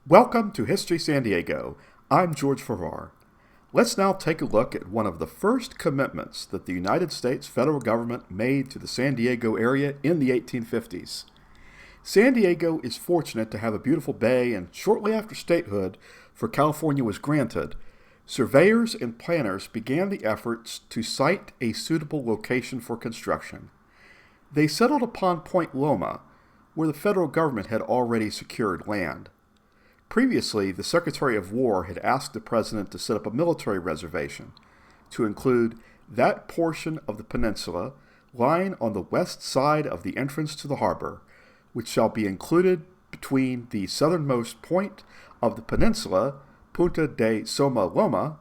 Welcome to History San Diego. I'm George Farrar. Let's now take a look at one of the first commitments that the United States federal government made to the San Diego area in the 1850s. San Diego is fortunate to have a beautiful bay, and shortly after statehood for California was granted, surveyors and planners began the efforts to site a suitable location for construction. They settled upon Point Loma, where the federal government had already secured land. Previously, the Secretary of War had asked the President to set up a military reservation to include that portion of the peninsula lying on the west side of the entrance to the harbor, which shall be included between the southernmost point of the peninsula, Punta de Soma Loma,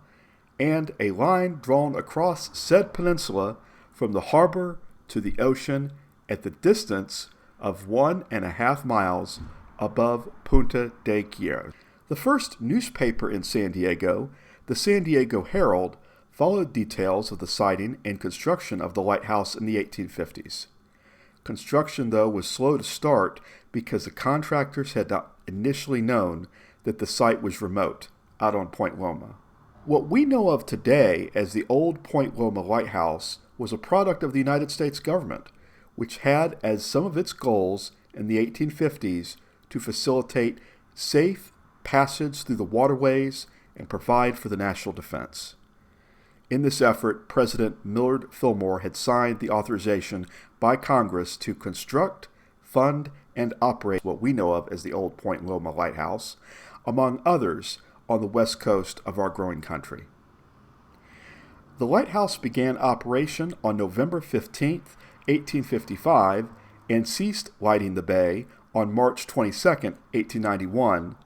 and a line drawn across said peninsula from the harbor to the ocean at the distance of 1.5 miles above Punta de Quiero. The first newspaper in San Diego, the San Diego Herald, followed details of the siting and construction of the lighthouse in the 1850s. Construction, though, was slow to start because the contractors had not initially known that the site was remote, out on Point Loma. What we know of today as the Old Point Loma Lighthouse was a product of the United States government, which had as some of its goals in the 1850s to facilitate safe passage through the waterways and provide for the national defense. In this effort, President Millard Fillmore had signed the authorization by Congress to construct, fund, and operate what we know of as the Old Point Loma Lighthouse, among others on the west coast of our growing country. The lighthouse began operation on November 15, 1855, and ceased lighting the bay on March 22, 1891,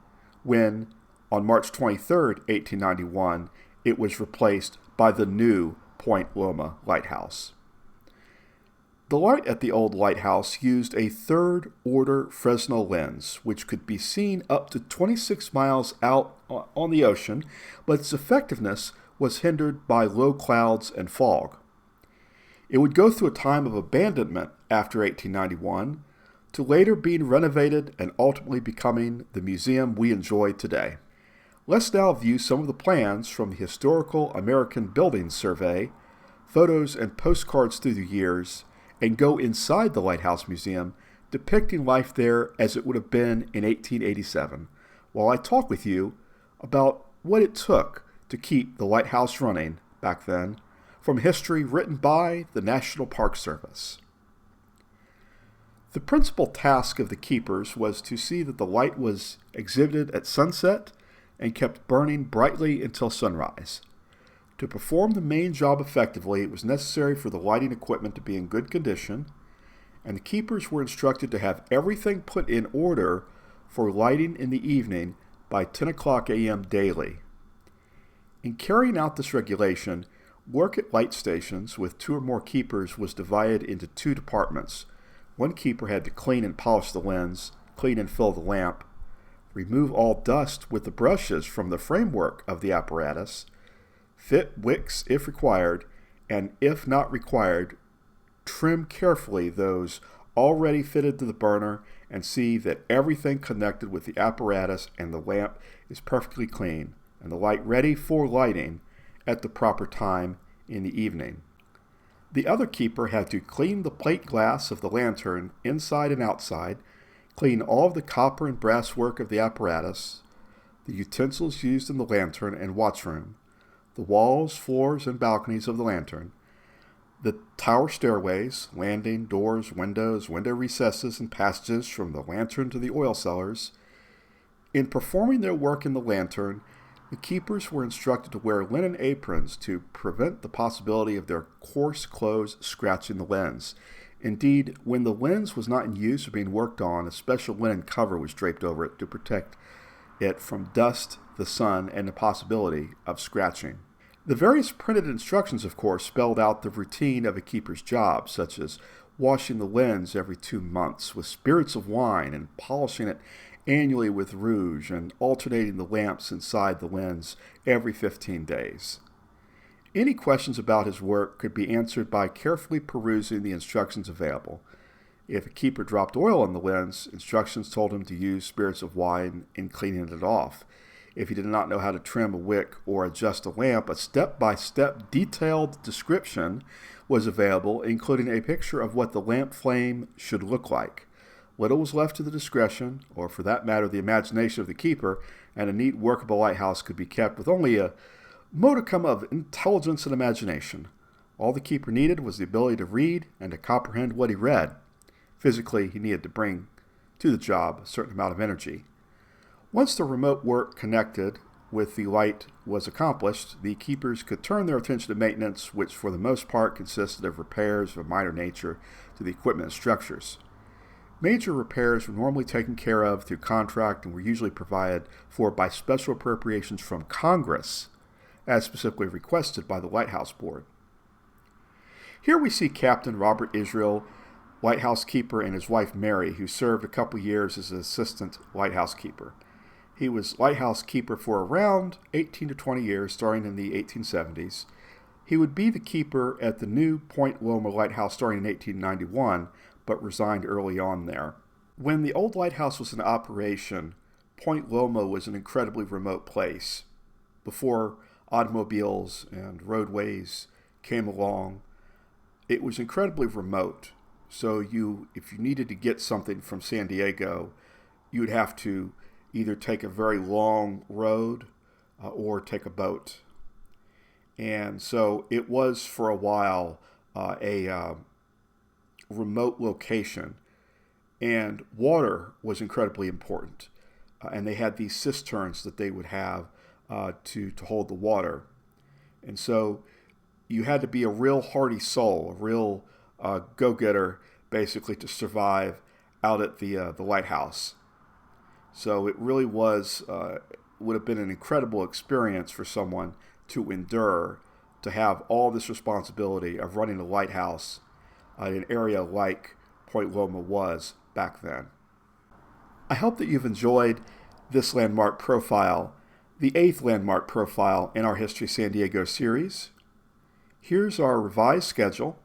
when, on March 23, 1891, it was replaced by the new Point Loma Lighthouse. The light at the old lighthouse used a third-order Fresnel lens, which could be seen up to 26 miles out on the ocean, but its effectiveness was hindered by low clouds and fog. It would go through a time of abandonment after 1891, to later being renovated and ultimately becoming the museum we enjoy today. Let's now view some of the plans from the Historical American Buildings Survey, photos and postcards through the years, and go inside the Lighthouse Museum, depicting life there as it would have been in 1887, while I talk with you about what it took to keep the lighthouse running back then, from history written by the National Park Service. The principal task of the keepers was to see that the light was exhibited at sunset and kept burning brightly until sunrise. To perform the main job effectively, it was necessary for the lighting equipment to be in good condition, and the keepers were instructed to have everything put in order for lighting in the evening by 10 o'clock a.m. daily. In carrying out this regulation, work at light stations with 2 or more keepers was divided into 2 departments. One keeper had to clean and polish the lens, clean and fill the lamp, remove all dust with the brushes from the framework of the apparatus, fit wicks if required, and if not required, trim carefully those already fitted to the burner and see that everything connected with the apparatus and the lamp is perfectly clean and the light ready for lighting at the proper time in the evening. The other keeper had to clean the plate glass of the lantern inside and outside, clean all of the copper and brass work of the apparatus, the utensils used in the lantern and watchroom, the walls, floors, and balconies of the lantern, the tower stairways, landing, doors, windows, window recesses, and passages from the lantern to the oil cellars. In performing their work in the lantern, the keepers were instructed to wear linen aprons to prevent the possibility of their coarse clothes scratching the lens. Indeed, when the lens was not in use or being worked on, a special linen cover was draped over it to protect it from dust, the sun, and the possibility of scratching. The various printed instructions, of course, spelled out the routine of a keeper's job, such as washing the lens every 2 months with spirits of wine and polishing it annually with rouge, and alternating the lamps inside the lens every 15 days. Any questions about his work could be answered by carefully perusing the instructions available. If a keeper dropped oil on the lens, instructions told him to use spirits of wine in cleaning it off. If he did not know how to trim a wick or adjust a lamp, a step-by-step detailed description was available, including a picture of what the lamp flame should look like. Little was left to the discretion, or for that matter the imagination of the keeper, and a neat workable lighthouse could be kept with only a modicum of intelligence and imagination. All the keeper needed was the ability to read and to comprehend what he read. Physically, he needed to bring to the job a certain amount of energy. Once the remote work connected with the light was accomplished, the keepers could turn their attention to maintenance, which for the most part consisted of repairs of a minor nature to the equipment and structures. Major repairs were normally taken care of through contract and were usually provided for by special appropriations from Congress, as specifically requested by the Lighthouse Board. Here we see Captain Robert Israel, lighthouse keeper, and his wife Mary, who served a couple years as an assistant lighthouse keeper. He was lighthouse keeper for around 18 to 20 years, starting in the 1870s. He would be the keeper at the new Point Loma Lighthouse starting in 1891, but resigned early on there. When the old lighthouse was in operation, Point Loma was an incredibly remote place. Before automobiles and roadways came along, it was incredibly remote. So if you needed to get something from San Diego, you would have to either take a very long road or take a boat. And so it was for a while a remote location. And water was incredibly important. And they had these cisterns that they would have to hold the water. And so you had to be a real hardy soul, a real go-getter, basically, to survive out at the lighthouse. So it really would have been an incredible experience for someone to endure, to have all this responsibility of running a lighthouse in an area like Point Loma was back then. I hope that you've enjoyed this landmark profile, the 8th landmark profile in our History San Diego series. Here's our revised schedule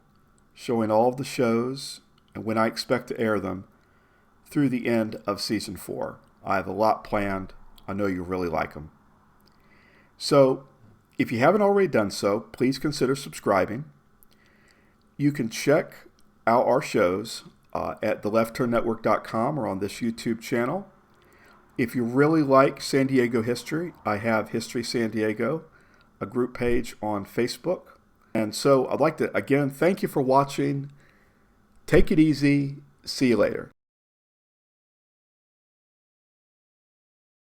showing all of the shows and when I expect to air them through the end of Season 4. I have a lot planned. I know you really like them. So, if you haven't already done so, please consider subscribing. You can check out our shows at theleftturnetwork.com or on this YouTube channel. If you really like San Diego history, I have History San Diego, a group page on Facebook. And so I'd like to, again, thank you for watching. Take it easy. See you later.